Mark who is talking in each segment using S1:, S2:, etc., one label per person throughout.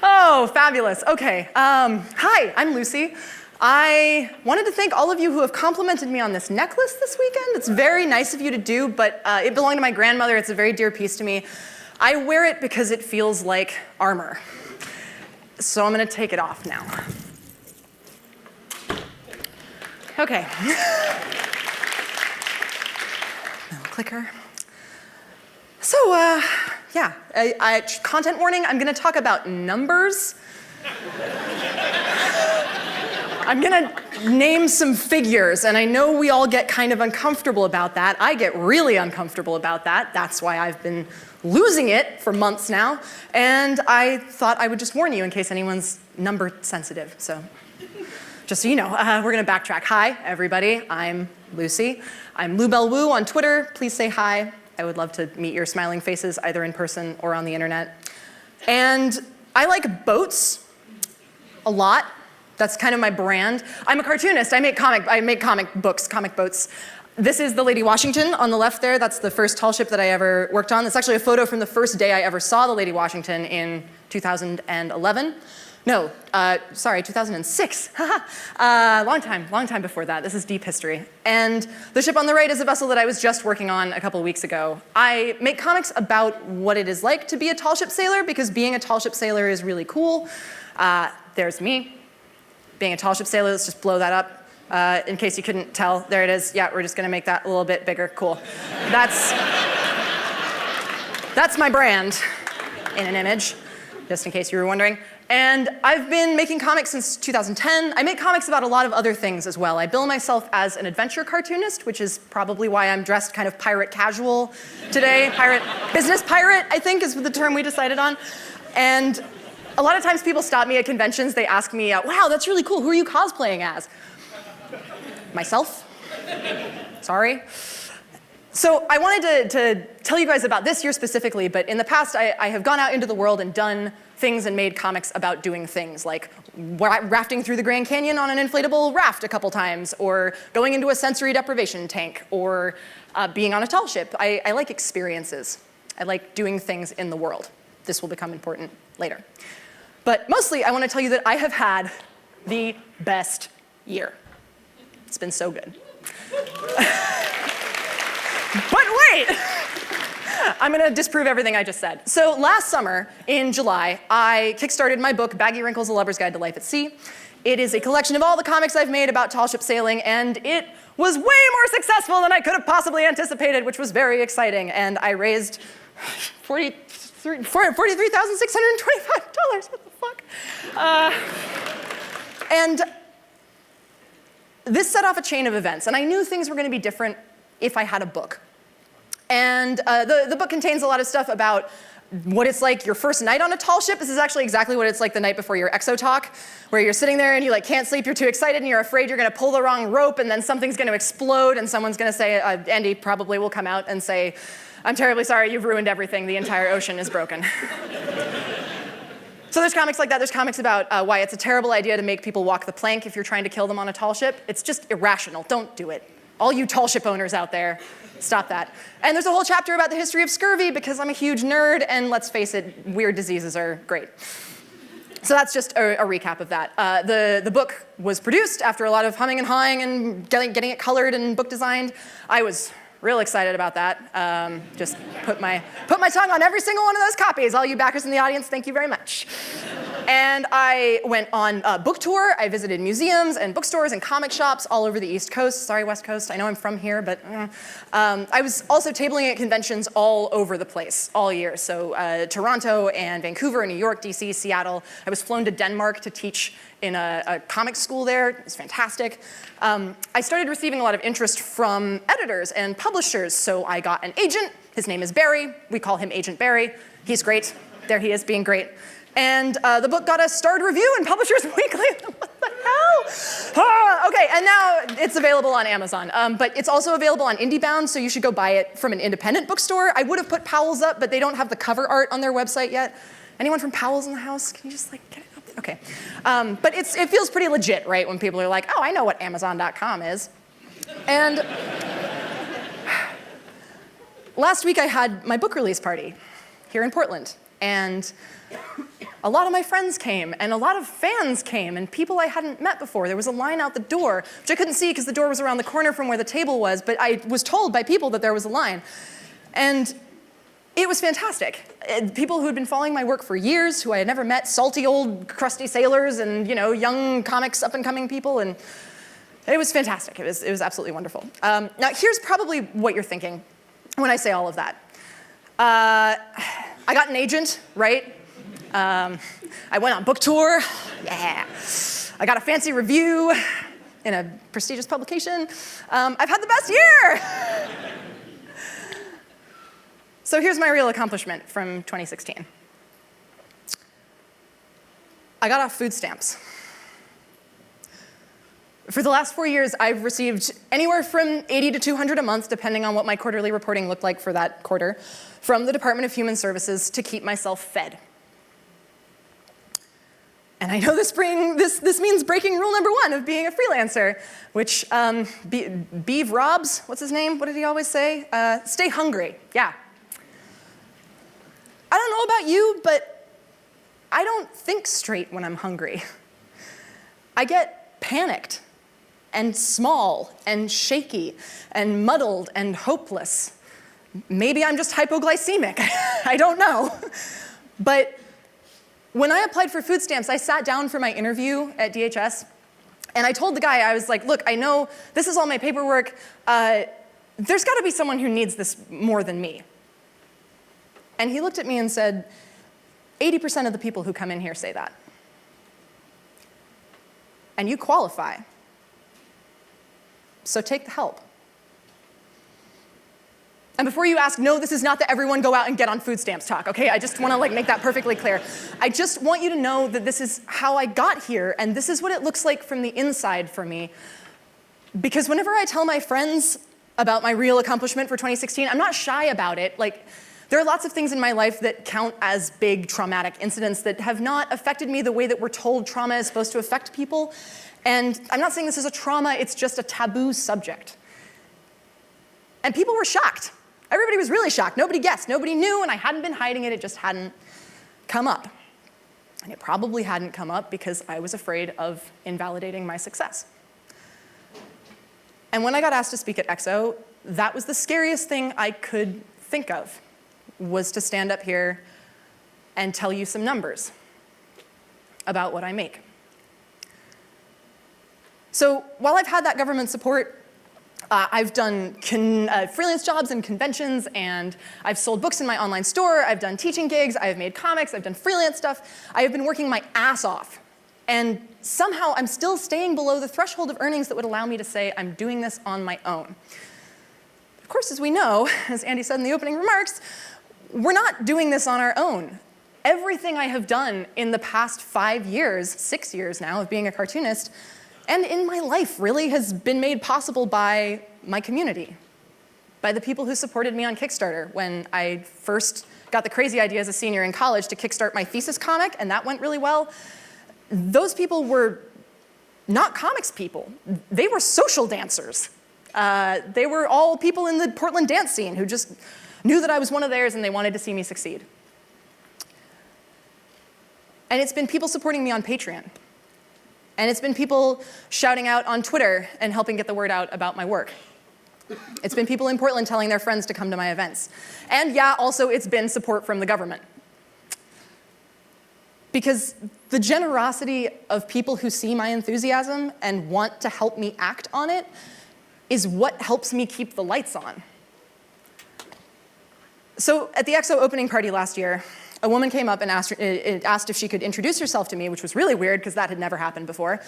S1: Oh, fabulous. Okay. Hi, I'm Lucy. I wanted to thank all of you who have complimented me on this necklace this weekend. It's very nice of you to do, but it belonged to my grandmother. It's a very dear piece to me. I wear it because it feels like armor. So I'm going to take it off now. Okay. Little clicker. So, content warning, I'm going to talk about numbers. I'm going to name some figures, and I know we all get kind of uncomfortable about that. I get really uncomfortable about that. That's why I've been losing it for months now, and I thought I would just warn you in case anyone's number sensitive. So, just so you know, we're going to backtrack. Hi, everybody. I'm Lucy. I'm Lou Bell Woo on Twitter. Please say hi. I would love to meet your smiling faces either in person or on the internet. And I like boats a lot. That's kind of my brand. I'm a cartoonist. I make comic books, comic boats. This is the Lady Washington on the left there. That's the first tall ship that I ever worked on. That's actually a photo from the first day I ever saw the Lady Washington in 2011. No, sorry, 2006. Long time before that. This is deep history. And the ship on the right is a vessel that I was just working on a couple weeks ago. I make comics about what it is like to be a tall ship sailor because being a tall ship sailor is really cool. There's me. Being a tall ship sailor, let's just blow that up. In case you couldn't tell, there it is. Yeah, we're just gonna make that a little bit bigger. Cool. That's my brand in an image, just in case you were wondering. And I've been making comics since 2010. I make comics about a lot of other things as well. I bill myself as an adventure cartoonist, which is probably why I'm dressed kind of pirate casual today. Business pirate, I think, is the term we decided on. And a lot of times people stop me at conventions. They ask me, wow, that's really cool. Who are you cosplaying as? Myself. Sorry. So I wanted to tell you guys about this year specifically, but in the past I have gone out into the world and done things and made comics about doing things, like rafting through the Grand Canyon on an inflatable raft a couple times, or going into a sensory deprivation tank, or being on a tall ship. I like experiences. I like doing things in the world. This will become important later. But mostly I want to tell you that I have had the best year. It's been so good. But wait! I'm going to disprove everything I just said. So last summer, in July, I kickstarted my book, Baggywrinkles, A Lover's Guide to Life at Sea. It is a collection of all the comics I've made about tall ship sailing, and it was way more successful than I could have possibly anticipated, which was very exciting. And I raised $43,625. What the fuck? And this set off a chain of events, and I knew things were going to be different if I had a book. And the book contains a lot of stuff about what it's like your first night on a tall ship. This is actually exactly what it's like the night before your XO talk, where you're sitting there and you can't sleep, you're too excited, and you're afraid you're going to pull the wrong rope, and then something's going to explode, and someone's going to say, Andy probably will come out and say, I'm terribly sorry, you've ruined everything, the entire ocean is broken. So there's comics like that. There's comics about why it's a terrible idea to make people walk the plank if you're trying to kill them on a tall ship. It's just irrational. Don't do it. All you tall ship owners out there, stop that. And there's a whole chapter about the history of scurvy because I'm a huge nerd, and let's face it, weird diseases are great. So that's just a recap of that. The book was produced after a lot of humming and hawing and getting it colored and book designed. I was real excited about that. Just put my tongue on every single one of those copies. All you backers in the audience, thank you very much. And I went on a book tour. I visited museums and bookstores and comic shops all over the East Coast. Sorry, West Coast. I know I'm from here, but I was also tabling at conventions all over the place all year. So Toronto and Vancouver, New York, DC, Seattle. I was flown to Denmark to teach in a comic school there. It was fantastic. I started receiving a lot of interest from editors and publishers, so I got an agent. His name is Barry. We call him Agent Barry. He's great. There he is, being great. And the book got a starred review in Publishers Weekly. What the hell? Okay, and now it's available on Amazon. But it's also available on IndieBound, so you should go buy it from an independent bookstore. I would have put Powell's up, but they don't have the cover art on their website yet. Anyone from Powell's in the house? Can you just get it up there? Okay. But it feels pretty legit, right, when people are like, oh, I know what Amazon.com is. And last week I had my book release party here in Portland. And a lot of my friends came, and a lot of fans came, and people I hadn't met before. There was a line out the door, which I couldn't see because the door was around the corner from where the table was, but I was told by people that there was a line. And it was fantastic. People who had been following my work for years, who I had never met, salty old crusty sailors and young comics up-and-coming people, and it was fantastic. It was absolutely wonderful. Now here's probably what you're thinking when I say all of that. I got an agent, right? I went on book tour, yeah. I got a fancy review in a prestigious publication. I've had the best year! So here's my real accomplishment from 2016. I got off food stamps. For the last 4 years, I've received anywhere from $80 to $200 a month, depending on what my quarterly reporting looked like for that quarter, from the Department of Human Services to keep myself fed. And I know this means breaking rule number 1 of being a freelancer, which Beav Robs, what's his name? What did he always say? Stay hungry, yeah. I don't know about you, but I don't think straight when I'm hungry. I get panicked and small and shaky and muddled and hopeless. Maybe I'm just hypoglycemic, I don't know. But when I applied for food stamps, I sat down for my interview at DHS, and I told the guy, I was like, look, I know this is all my paperwork. There's got to be someone who needs this more than me. And he looked at me and said, 80% of the people who come in here say that. And you qualify. So take the help. And before you ask, no, this is not the everyone go out and get on food stamps talk, okay? I just want to make that perfectly clear. I just want you to know that this is how I got here, and this is what it looks like from the inside for me. Because whenever I tell my friends about my real accomplishment for 2016, I'm not shy about it. There are lots of things in my life that count as big traumatic incidents that have not affected me the way that we're told trauma is supposed to affect people. And I'm not saying this is a trauma, it's just a taboo subject. And people were shocked. Everybody was really shocked. Nobody guessed, nobody knew, and I hadn't been hiding it, it just hadn't come up. And it probably hadn't come up because I was afraid of invalidating my success. And when I got asked to speak at XO, that was the scariest thing I could think of, was to stand up here and tell you some numbers about what I make. So while I've had that government support, I've done freelance jobs and conventions, and I've sold books in my online store, I've done teaching gigs, I've made comics, I've done freelance stuff. I have been working my ass off. And somehow I'm still staying below the threshold of earnings that would allow me to say I'm doing this on my own. Of course, as we know, as Andy said in the opening remarks, we're not doing this on our own. Everything I have done in the past 5 years, 6 years now of being a cartoonist, and in my life really has been made possible by my community, by the people who supported me on Kickstarter when I first got the crazy idea as a senior in college to kickstart my thesis comic, and that went really well. Those people were not comics people. They were social dancers. They were all people in the Portland dance scene who just knew that I was one of theirs and they wanted to see me succeed. And it's been people supporting me on Patreon. And it's been people shouting out on Twitter and helping get the word out about my work. It's been people in Portland telling their friends to come to my events. And yeah, also it's been support from the government. Because the generosity of people who see my enthusiasm and want to help me act on it is what helps me keep the lights on. So at the XO opening party last year, a woman came up and asked if she could introduce herself to me, which was really weird because that had never happened before.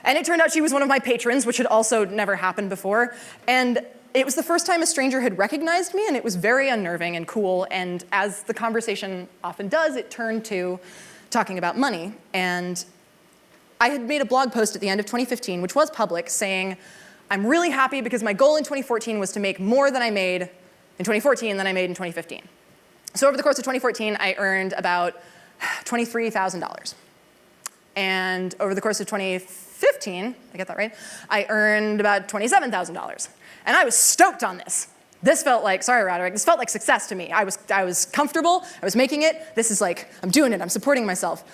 S1: And it turned out she was one of my patrons, which had also never happened before. And it was the first time a stranger had recognized me, and it was very unnerving and cool. And as the conversation often does, it turned to talking about money. And I had made a blog post at the end of 2015, which was public, saying, I'm really happy because my goal in 2014 was to make more than I made in 2014 than I made in 2015. So over the course of 2014, I earned about $23,000. And over the course of 2015, I get that right, I earned about $27,000. And I was stoked on this. This felt like, sorry, Roderick, this felt like success to me. I was comfortable, I was making it. This is like, I'm doing it, I'm supporting myself.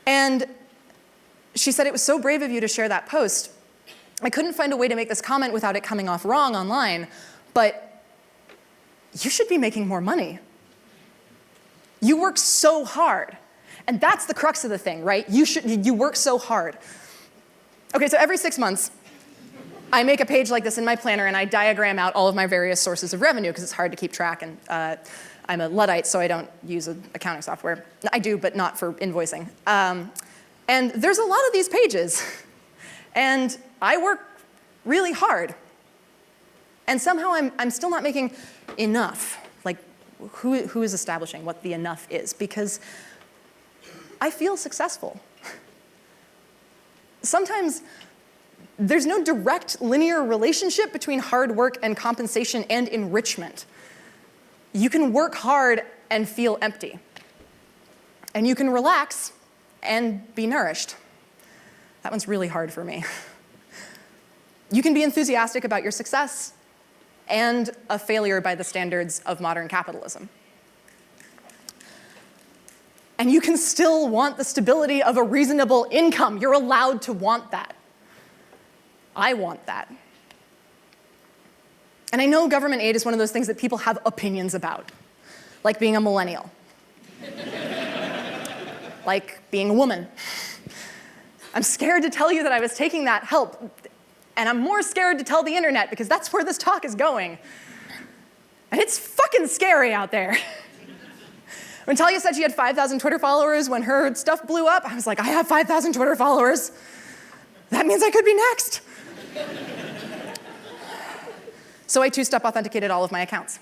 S1: And she said, it was so brave of you to share that post. I couldn't find a way to make this comment without it coming off wrong online, but you should be making more money. You work so hard. And that's the crux of the thing, right? You work so hard. Okay, so every 6 months, I make a page like this in my planner, and I diagram out all of my various sources of revenue, because it's hard to keep track, and I'm a Luddite, so I don't use accounting software. I do, but not for invoicing. And there's a lot of these pages, and I work really hard. And somehow I'm still not making enough. Like, who is establishing what the enough is? Because I feel successful. Sometimes there's no direct linear relationship between hard work and compensation and enrichment. You can work hard and feel empty. And you can relax and be nourished. That one's really hard for me. You can be enthusiastic about your success and a failure by the standards of modern capitalism. And you can still want the stability of a reasonable income. You're allowed to want that. I want that. And I know government aid is one of those things that people have opinions about, like being a millennial, like being a woman. I'm scared to tell you that I was taking that help, and I'm more scared to tell the internet because that's where this talk is going. And it's fucking scary out there. When Talia said she had 5,000 Twitter followers when her stuff blew up, I was like, I have 5,000 Twitter followers. That means I could be next. So I two-step authenticated all of my accounts.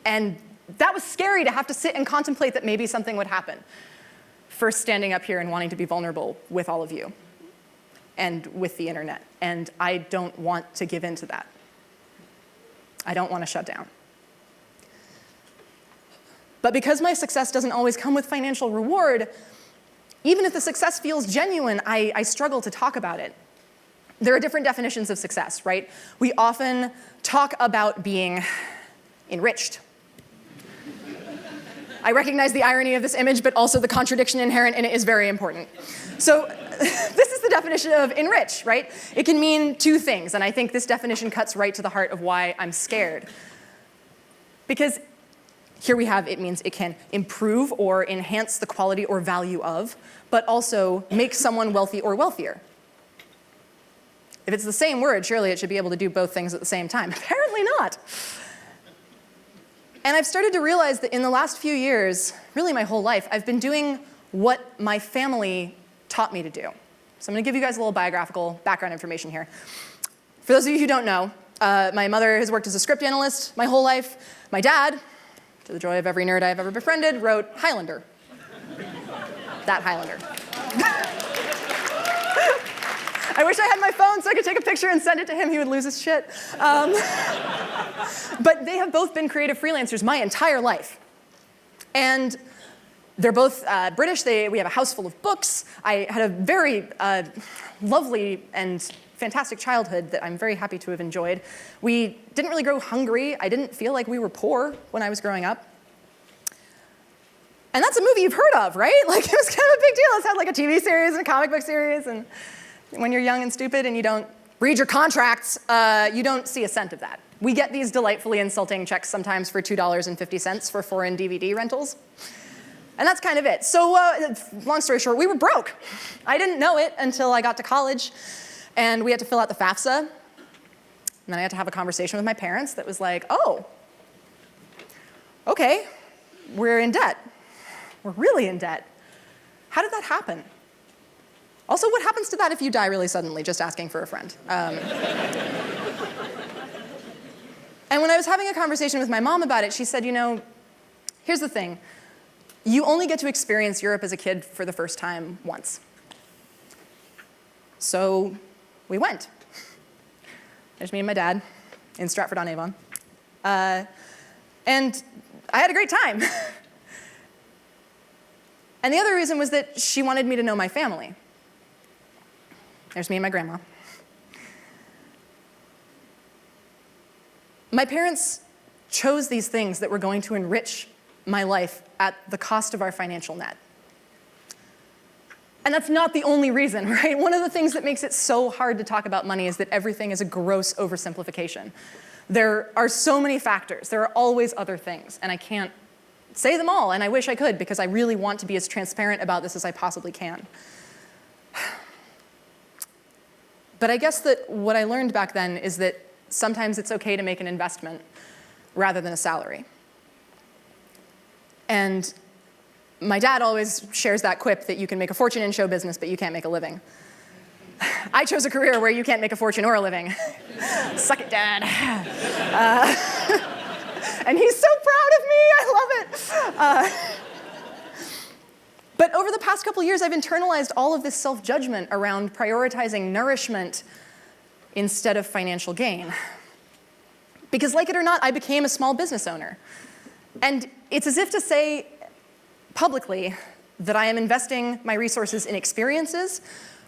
S1: And that was scary to have to sit and contemplate that maybe something would happen. First standing up here and wanting to be vulnerable with all of you and with the internet. And I don't want to give in to that. I don't want to shut down. But because my success doesn't always come with financial reward, even if the success feels genuine, I struggle to talk about it. There are different definitions of success, right? We often talk about being enriched. I recognize the irony of this image, but also the contradiction inherent in it is very important. So this is the definition of enrich, right? It can mean two things, and I think this definition cuts right to the heart of why I'm scared. Because here we have, it means it can improve or enhance the quality or value of, but also make someone wealthy or wealthier. If it's the same word, surely it should be able to do both things at the same time. Apparently not. And I've started to realize that in the last few years, really my whole life, I've been doing what my family taught me to do. So I'm going to give you guys a little biographical background information here. For those of you who don't know, my mother has worked as a script analyst my whole life. My dad, to the joy of every nerd I've ever befriended, wrote Highlander. That Highlander. I wish I had my phone so I could take a picture and send it to him. He would lose his shit. But they have both been creative freelancers my entire life. And they're both British. We have a house full of books. I had a very lovely and fantastic childhood that I'm very happy to have enjoyed. We didn't really grow hungry. I didn't feel like we were poor when I was growing up. And that's a movie you've heard of, right? Like, it was kind of a big deal. It's had like a TV series and a comic book series. And when you're young and stupid and you don't read your contracts, you don't see a cent of that. We get these delightfully insulting checks sometimes for $2.50 for foreign DVD rentals. And that's kind of it. So long story short, we were broke. I didn't know it until I got to college. And we had to fill out the FAFSA. And then I had to have a conversation with my parents that was like, oh, okay, we're in debt. We're really in debt. How did that happen? Also, what happens to that if you die really suddenly, just asking for a friend? And when I was having a conversation with my mom about it, she said, you know, here's the thing. You only get to experience Europe as a kid for the first time once. So we went. There's me and my dad in Stratford-on-Avon. And I had a great time. And the other reason was that she wanted me to know my family. There's me and my grandma. My parents chose these things that were going to enrich my life at the cost of our financial net. And that's not the only reason, right? One of the things that makes it so hard to talk about money is that everything is a gross oversimplification. There are so many factors. There are always other things, and I can't say them all, and I wish I could, because I really want to be as transparent about this as I possibly can. But I guess that what I learned back then is that sometimes it's okay to make an investment rather than a salary. And my dad always shares that quip that you can make a fortune in show business, but you can't make a living. I chose a career where you can't make a fortune or a living. Suck it, Dad. And he's so proud of me. I love it. But over the past couple years, I've internalized all of this self-judgment around prioritizing nourishment instead of financial gain. Because like it or not, I became a small business owner. And it's as if to say publicly that I am investing my resources in experiences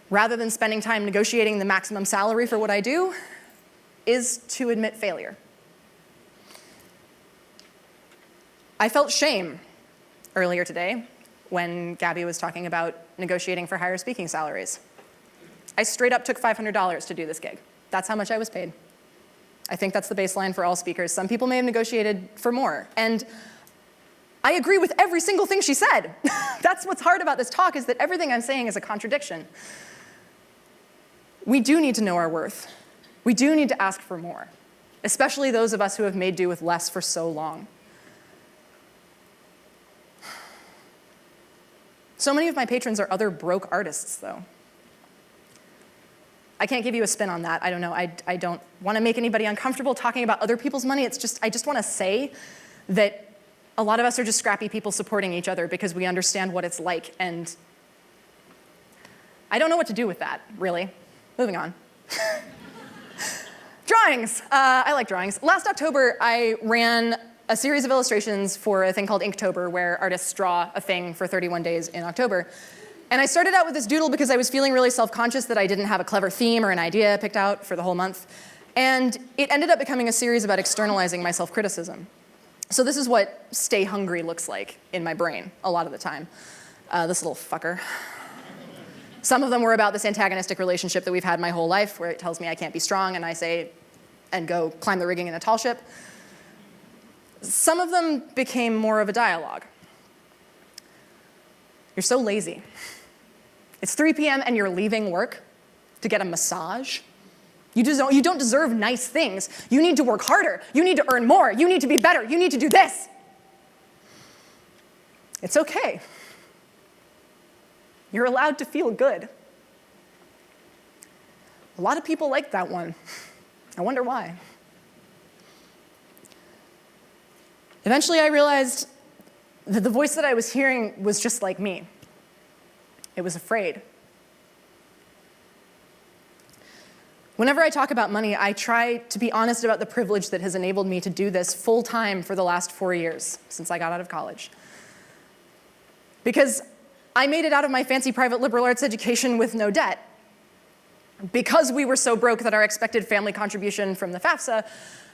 S1: rather than spending time negotiating the maximum salary for what I do is to admit failure. I felt shame earlier today when Gabby was talking about negotiating for higher speaking salaries. I straight up took $500 to do this gig. That's how much I was paid. I think that's the baseline for all speakers. Some people may have negotiated for more. And I agree with every single thing she said. That's what's hard about this talk, is that everything I'm saying is a contradiction. We do need to know our worth. We do need to ask for more, especially those of us who have made do with less for so long. So many of my patrons are other broke artists, though. I can't give you a spin on that. I don't know. I don't want to make anybody uncomfortable talking about other people's money. It's just, I just want to say that a lot of us are just scrappy people supporting each other because we understand what it's like, and I don't know what to do with that, really. Moving on. Drawings. I like drawings. Last October, I ran a series of illustrations for a thing called Inktober, where artists draw a thing for 31 days in October. And I started out with this doodle because I was feeling really self-conscious that I didn't have a clever theme or an idea picked out for the whole month. And it ended up becoming a series about externalizing my self-criticism. So this is what stay hungry looks like in my brain a lot of the time. This little fucker. Some of them were about this antagonistic relationship that we've had my whole life, where it tells me I can't be strong, and I say, and go climb the rigging in a tall ship. Some of them became more of a dialogue. You're so lazy. It's 3 p.m. and you're leaving work to get a massage. You don't deserve nice things. You need to work harder. You need to earn more. You need to be better. You need to do this. It's okay. You're allowed to feel good. A lot of people like that one. I wonder why. Eventually, I realized that the voice that I was hearing was just like me. It was afraid. Whenever I talk about money, I try to be honest about the privilege that has enabled me to do this full-time for the last 4 years, since I got out of college. Because I made it out of my fancy private liberal arts education with no debt. Because we were so broke that our expected family contribution from the FAFSA,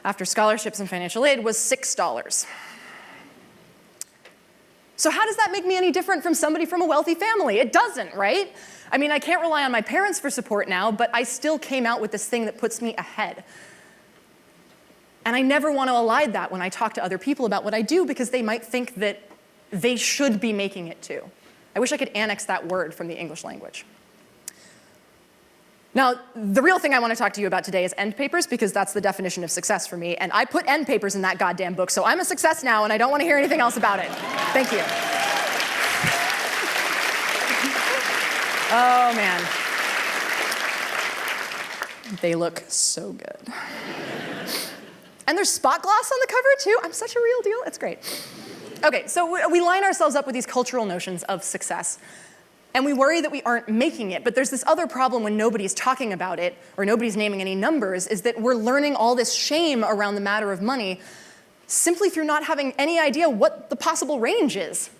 S1: after scholarships and financial aid, was $6. So how does that make me any different from somebody from a wealthy family? It doesn't, right? I mean, I can't rely on my parents for support now, but I still came out with this thing that puts me ahead. And I never want to elide that when I talk to other people about what I do, because they might think that they should be making it too. I wish I could annex that word from the English language. Now, the real thing I want to talk to you about today is end papers, because that's the definition of success for me. And I put end papers in that goddamn book, so I'm a success now, and I don't want to hear anything else about it. Thank you. Oh, man. They look so good. And there's spot gloss on the cover, too. I'm such a real deal. It's great. OK, so we line ourselves up with these cultural notions of success. And we worry that we aren't making it. But there's this other problem when nobody's talking about it, or nobody's naming any numbers, is that we're learning all this shame around the matter of money simply through not having any idea what the possible range is.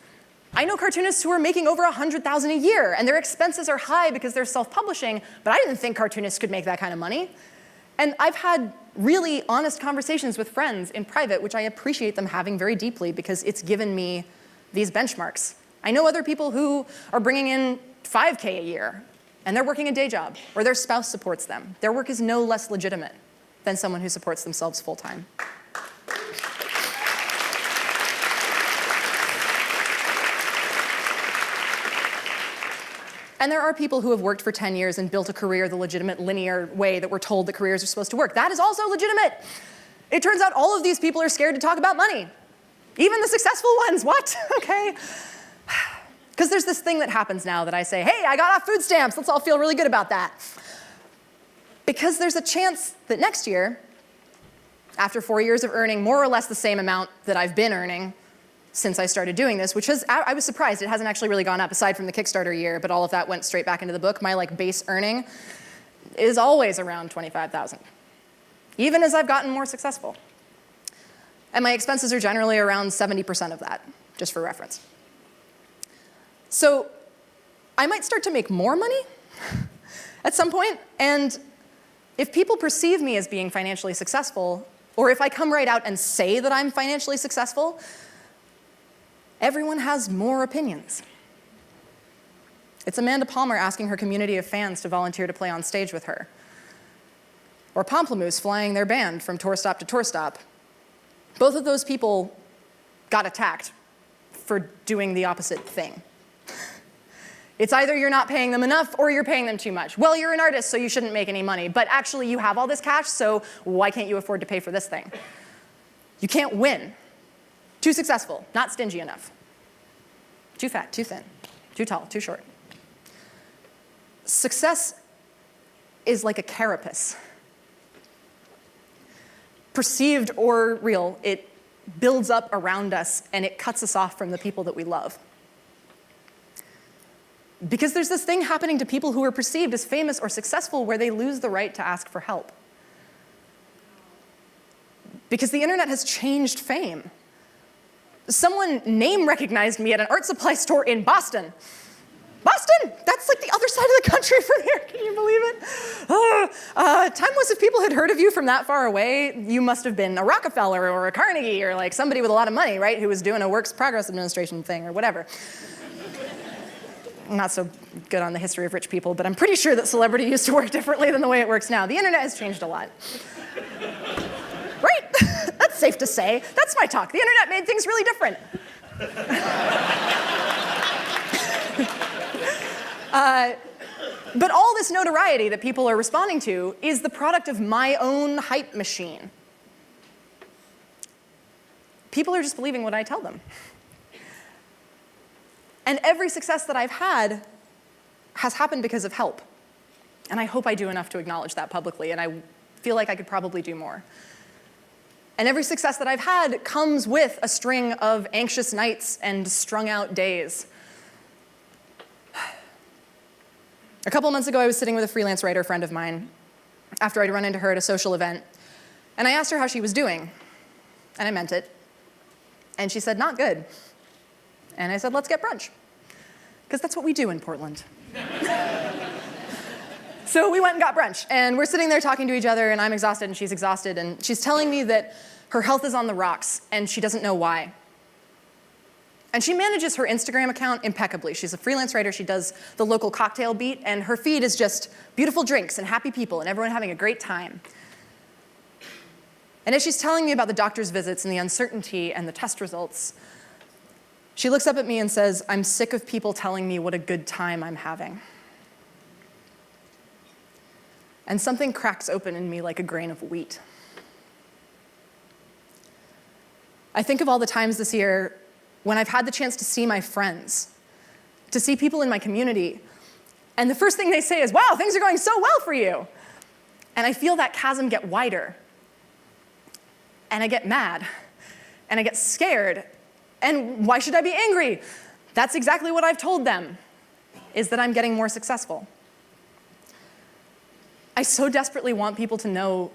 S1: I know cartoonists who are making over $100,000 a year, and their expenses are high because they're self-publishing, but I didn't think cartoonists could make that kind of money. And I've had really honest conversations with friends in private, which I appreciate them having very deeply because it's given me these benchmarks. I know other people who are bringing in $5K a year, and they're working a day job, or their spouse supports them. Their work is no less legitimate than someone who supports themselves full-time. And there are people who have worked for 10 years and built a career the legitimate linear way that we're told that careers are supposed to work. That is also legitimate. It turns out all of these people are scared to talk about money. Even the successful ones, what? Okay. Because there's this thing that happens now that I say, hey, I got off food stamps, let's all feel really good about that. Because there's a chance that next year, after 4 years of earning more or less the same amount that I've been earning since I started doing this, which I was surprised, it hasn't actually really gone up aside from the Kickstarter year, but all of that went straight back into the book. My base earning is always around $25,000, even as I've gotten more successful. And my expenses are generally around 70% of that, just for reference. So I might start to make more money at some point, and if people perceive me as being financially successful, or if I come right out and say that I'm financially successful, everyone has more opinions. It's Amanda Palmer asking her community of fans to volunteer to play on stage with her. Or Pomplamoose flying their band from tour stop to tour stop. Both of those people got attacked for doing the opposite thing. It's either you're not paying them enough or you're paying them too much. Well, you're an artist, so you shouldn't make any money, but actually you have all this cash, so why can't you afford to pay for this thing? You can't win. Too successful, not stingy enough. Too fat, too thin, too tall, too short. Success is like a carapace. Perceived or real, it builds up around us and it cuts us off from the people that we love. Because there's this thing happening to people who are perceived as famous or successful where they lose the right to ask for help. Because the internet has changed fame. Someone name recognized me at an art supply store in Boston. Boston! That's the other side of the country from here. Can you believe it? Time was if people had heard of you from that far away, you must have been a Rockefeller or a Carnegie or somebody with a lot of money, right? Who was doing a Works Progress Administration thing or whatever. I'm not so good on the history of rich people, but I'm pretty sure that celebrity used to work differently than the way it works now. The internet has changed a lot. Right? That's safe to say. That's my talk. The internet made things really different. But all this notoriety that people are responding to is the product of my own hype machine. People are just believing what I tell them. And every success that I've had has happened because of help. And I hope I do enough to acknowledge that publicly, and I feel like I could probably do more. And every success that I've had comes with a string of anxious nights and strung out days. A couple months ago, I was sitting with a freelance writer friend of mine after I'd run into her at a social event, and I asked her how she was doing, and I meant it. And she said, not good. And I said, let's get brunch, because that's what we do in Portland. So we went and got brunch, and we're sitting there talking to each other, and I'm exhausted, and she's exhausted, and she's telling me that her health is on the rocks, and she doesn't know why. And she manages her Instagram account impeccably. She's a freelance writer. She does the local cocktail beat, and her feed is just beautiful drinks and happy people and everyone having a great time. And as she's telling me about the doctor's visits and the uncertainty and the test results, she looks up at me and says, I'm sick of people telling me what a good time I'm having. And something cracks open in me like a grain of wheat. I think of all the times this year when I've had the chance to see my friends, to see people in my community, and the first thing they say is, wow, things are going so well for you. And I feel that chasm get wider. And I get mad. And I get scared. And why should I be angry? That's exactly what I've told them, is that I'm getting more successful. I so desperately want people to know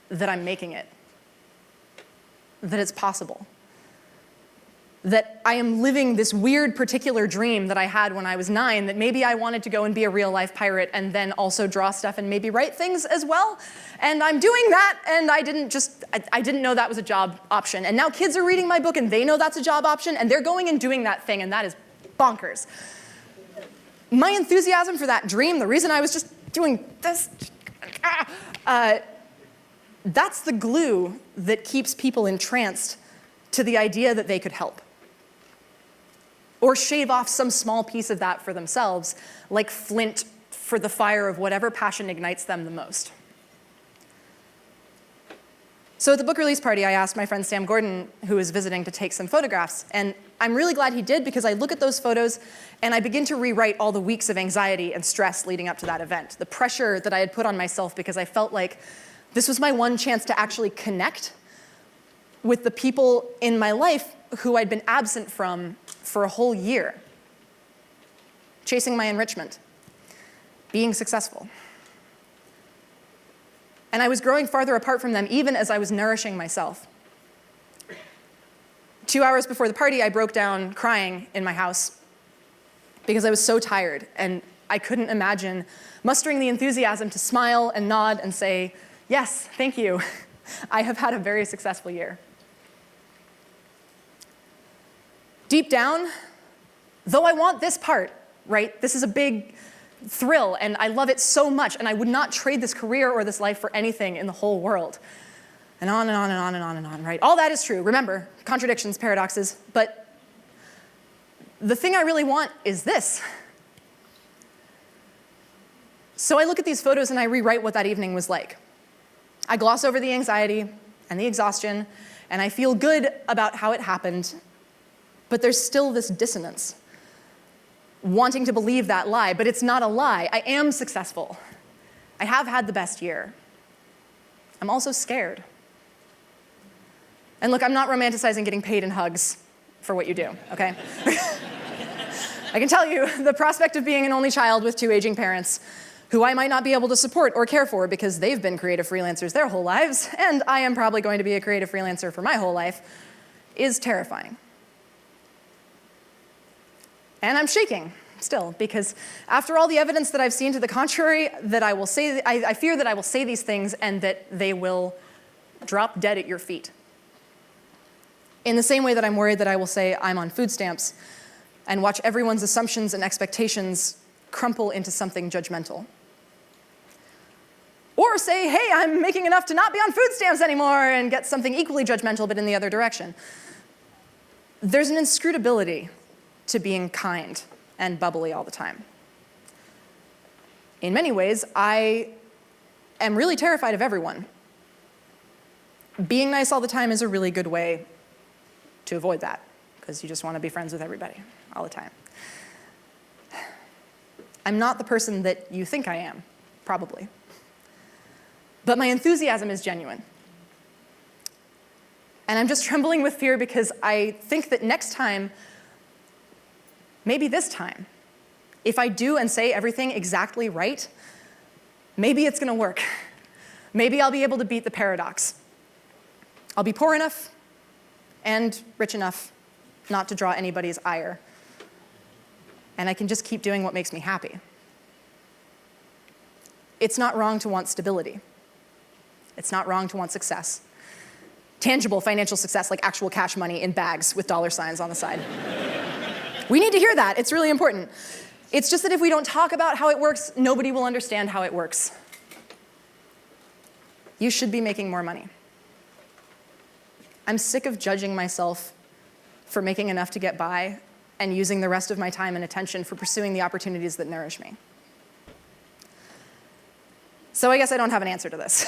S1: that I'm making it, that it's possible, that I am living this weird particular dream that I had when I was 9, that maybe I wanted to go and be a real-life pirate and then also draw stuff and maybe write things as well. And I'm doing that, and I didn't know that was a job option. And now kids are reading my book, and they know that's a job option, and they're going and doing that thing, and that is bonkers. My enthusiasm for that dream, the reason I was just doing this, that's the glue that keeps people entranced to the idea that they could help, or shave off some small piece of that for themselves, like flint for the fire of whatever passion ignites them the most. So at the book release party, I asked my friend Sam Gordon, who was visiting, to take some photographs. And I'm really glad he did, because I look at those photos and I begin to rewrite all the weeks of anxiety and stress leading up to that event. The pressure that I had put on myself because I felt like this was my one chance to actually connect with the people in my life who I'd been absent from for a whole year. Chasing my enrichment, being successful. And I was growing farther apart from them even as I was nourishing myself. 2 hours before the party, I broke down crying in my house because I was so tired, and I couldn't imagine mustering the enthusiasm to smile and nod and say, yes, thank you. I have had a very successful year. Deep down, though I want this part, right? This is a big thrill, and I love it so much, and I would not trade this career or this life for anything in the whole world. And on and on and on and on and on, right? All that is true. Remember, contradictions, paradoxes, but the thing I really want is this. So I look at these photos and I rewrite what that evening was like. I gloss over the anxiety and the exhaustion, and I feel good about how it happened, but there's still this dissonance, wanting to believe that lie, but it's not a lie. I am successful. I have had the best year. I'm also scared. And look, I'm not romanticizing getting paid in hugs for what you do, okay? I can tell you, the prospect of being an only child with 2 aging parents who I might not be able to support or care for because they've been creative freelancers their whole lives, and I am probably going to be a creative freelancer for my whole life, is terrifying. And I'm shaking still, because after all the evidence that I've seen to the contrary, that I fear that I will say these things and that they will drop dead at your feet. In the same way that I'm worried that I will say I'm on food stamps and watch everyone's assumptions and expectations crumple into something judgmental. Or say, hey, I'm making enough to not be on food stamps anymore, and get something equally judgmental but in the other direction. There's an inscrutability to being kind and bubbly all the time. In many ways, I am really terrified of everyone. Being nice all the time is a really good way to avoid that, because you just want to be friends with everybody all the time. I'm not the person that you think I am, probably. But my enthusiasm is genuine. And I'm just trembling with fear because I think that next time, maybe this time, if I do and say everything exactly right, maybe it's going to work. Maybe I'll be able to beat the paradox. I'll be poor enough and rich enough not to draw anybody's ire. And I can just keep doing what makes me happy. It's not wrong to want stability. It's not wrong to want success. Tangible financial success, like actual cash money in bags with dollar signs on the side. We need to hear that. It's really important. It's just that if we don't talk about how it works, nobody will understand how it works. You should be making more money. I'm sick of judging myself for making enough to get by and using the rest of my time and attention for pursuing the opportunities that nourish me. So I guess I don't have an answer to this.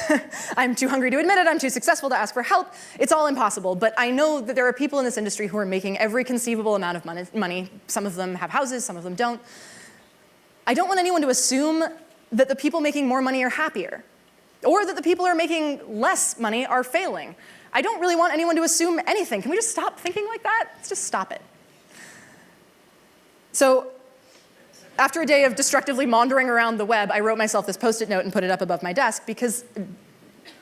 S1: I'm too hungry to admit it. I'm too successful to ask for help. It's all impossible. But I know that there are people in this industry who are making every conceivable amount of money. Some of them have houses, some of them don't. I don't want anyone to assume that the people making more money are happier, or that the people who are making less money are failing. I don't really want anyone to assume anything. Can we just stop thinking like that? Let's just stop it. So after a day of destructively maundering around the web, I wrote myself this Post-it note and put it up above my desk because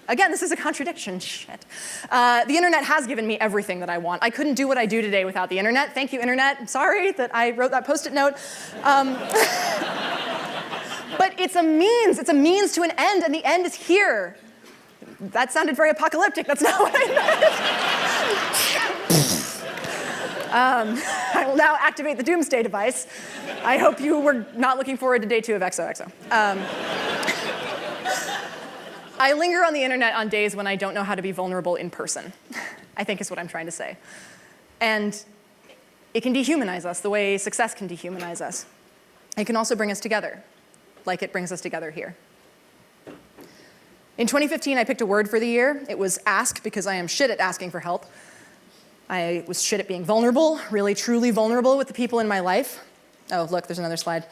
S1: Again, this is a contradiction, shit. The internet has given me everything that I want. I couldn't do what I do today without the internet. Thank you, internet. I'm sorry that I wrote that Post-it note. But it's a means to an end, and the end is here. That sounded very apocalyptic. That's not what I meant. I will now activate the doomsday device. I hope you were not looking forward to day 2 of XOXO. I linger on the internet on days when I don't know how to be vulnerable in person, I think is what I'm trying to say. And it can dehumanize us the way success can dehumanize us. It can also bring us together, like it brings us together here. In 2015, I picked a word for the year. It was ask, because I am shit at asking for help. I was shit at being vulnerable, really truly vulnerable with the people in my life. Oh, look, there's another slide.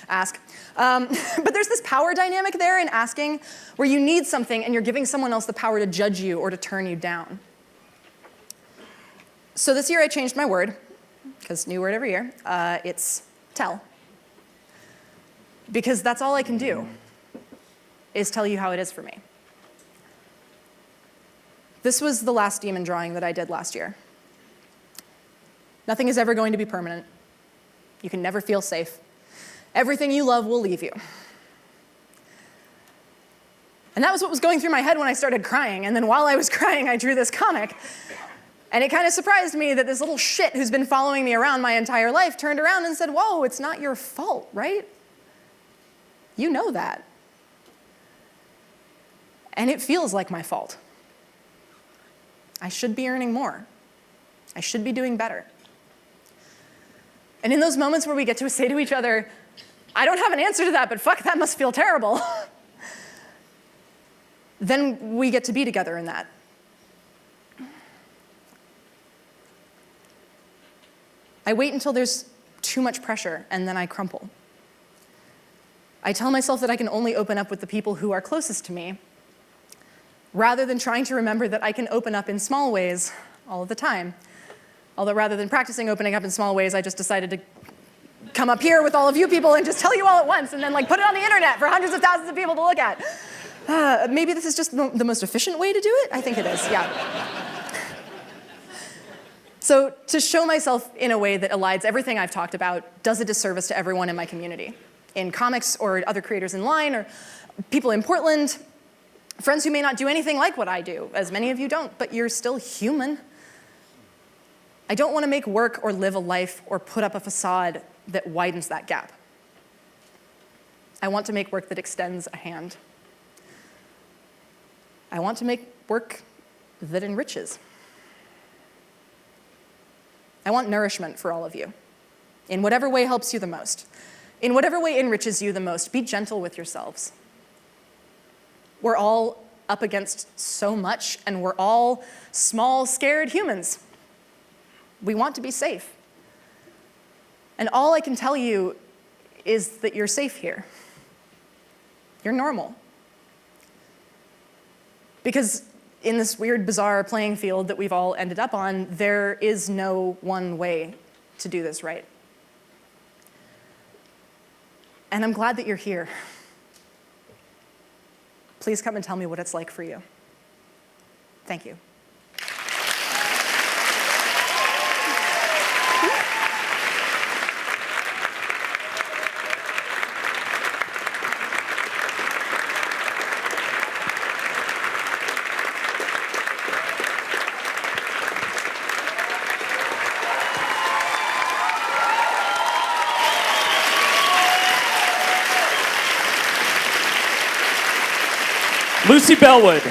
S1: Ask. But there's this power dynamic there in asking where you need something and you're giving someone else the power to judge you or to turn you down. So this year I changed my word, because new word every year. It's tell. Because that's all I can do, is tell you how it is for me. This was the last demon drawing that I did last year. Nothing is ever going to be permanent. You can never feel safe. Everything you love will leave you. And that was what was going through my head when I started crying. And then while I was crying, I drew this comic. And it kind of surprised me that this little shit who's been following me around my entire life turned around and said, whoa, it's not your fault, right? You know that. And it feels like my fault. I should be earning more. I should be doing better. And in those moments where we get to say to each other, I don't have an answer to that, but fuck, that must feel terrible. Then we get to be together in that. I wait until there's too much pressure, and then I crumple. I tell myself that I can only open up with the people who are closest to me, rather than trying to remember that I can open up in small ways all of the time. Although rather than practicing opening up in small ways, I just decided to come up here with all of you people and just tell you all at once and then put it on the internet for hundreds of thousands of people to look at. Maybe this is just the most efficient way to do it? I think it is, yeah. So to show myself in a way that elides everything I've talked about does a disservice to everyone in my community, in comics or other creators in line or people in Portland, friends who may not do anything like what I do, as many of you don't, but you're still human. I don't want to make work or live a life or put up a facade that widens that gap. I want to make work that extends a hand. I want to make work that enriches. I want nourishment for all of you, in whatever way helps you the most, in whatever way enriches you the most. Be gentle with yourselves. We're all up against so much, and we're all small, scared humans. We want to be safe. And all I can tell you is that you're safe here. You're normal. Because in this weird, bizarre playing field that we've all ended up on, there is no one way to do this right. And I'm glad that you're here. Please come and tell me what it's like for you. Thank you.
S2: Lucy Bellwood.